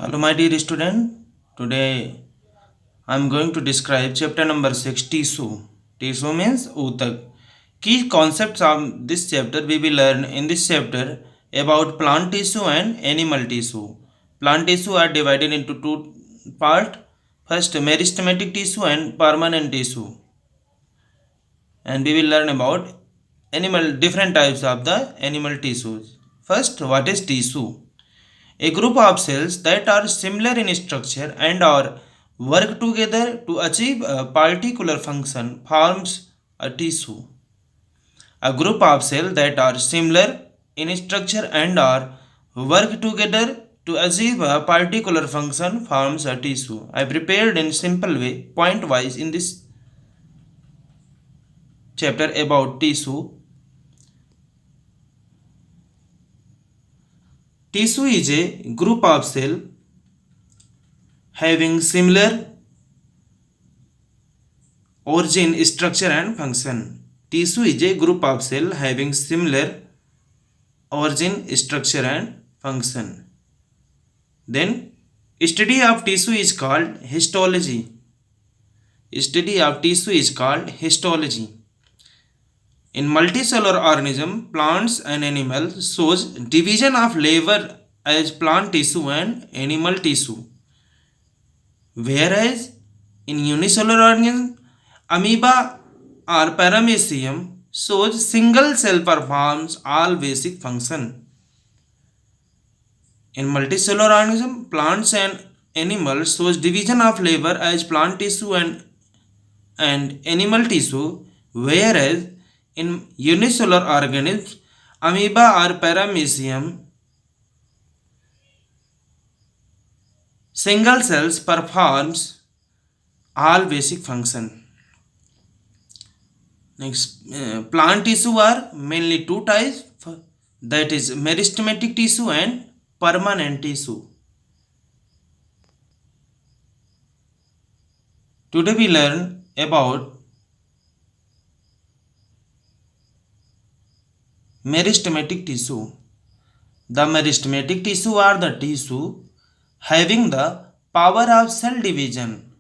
Hello, my dear student. Today I am going to describe chapter number 6 tissue. Tissue means utak. Key concepts of this chapter we will learn in this chapter about plant tissue and animal tissue. Plant tissue are divided into two parts. First, meristematic tissue and permanent tissue. And we will learn about animal different types of the animal tissues. First, what is tissue? A group of cells that are similar in structure and or work together to achieve a particular function forms a tissue. A group of cells that are similar in structure and or work together to achieve a particular function forms a tissue. I prepared in simple way, point wise in this chapter about tissue. Tissue is a group of cells having similar origin, structure and function. Tissue is a group of cells having similar origin, structure and function. Then study of tissue is called histology. Study of tissue is called histology. In multicellular organism, plants and animals shows division of labor as plant tissue and animal tissue. Whereas in unicellular organism, amoeba or paramecium shows single cell performs all basic function. In multicellular organism, plants and animals shows division of labor as plant tissue and animal tissue, whereas in unicellular organisms, amoeba or paramecium single cells performs all basic function. Next, plant tissue are mainly two types, that is meristematic tissue and permanent tissue. Today we learn about meristematic tissue. The meristematic tissue are the tissue having the power of cell division.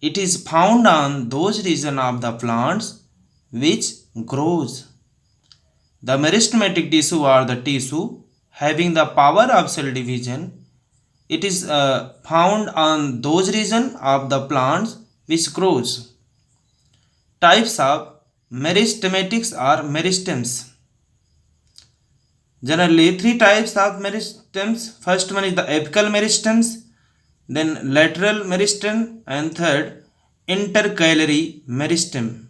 It is found on those regions of the plants which grows. The meristematic tissue are the tissue having the power of cell division. It is found on those regions of the plants which grows. Types of meristematics are meristems. Generally, three types of meristems. First one is the apical meristems, then lateral meristem, and third intercalary meristem.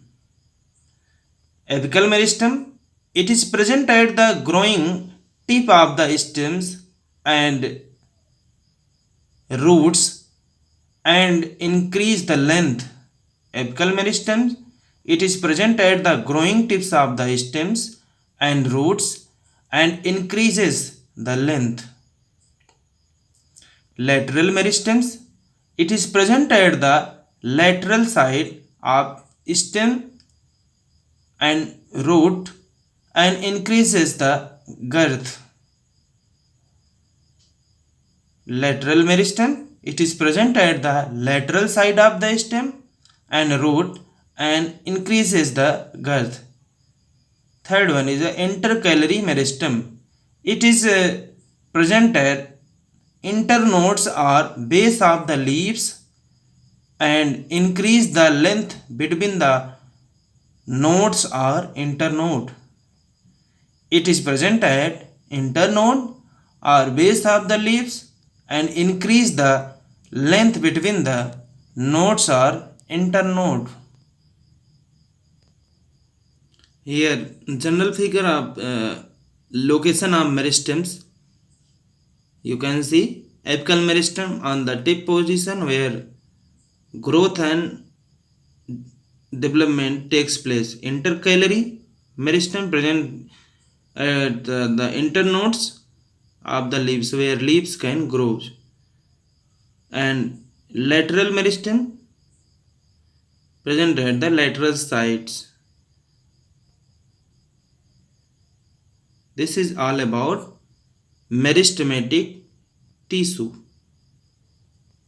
Apical meristem, it is present at the growing tip of the stems and roots and increase the length. Apical meristem, it is present at the growing tips of the stems and roots and increases the length. Lateral meristems, it is present at the lateral side of stem and root and increases the girth. Lateral meristem, it is present at the lateral side of the stem and root and increases the girth. Third one is the intercalary meristem. It is present at internodes or base of the leaves and increase the length between the nodes or internode. It is present at internode or base of the leaves and increase the length between the nodes or internode. Here, general figure of location of meristems. You can see apical meristem on the tip position where growth and development takes place. Intercalary meristem present at the internodes of the leaves where leaves can grow. And lateral meristem present at the lateral sides. This is all about meristematic tissue.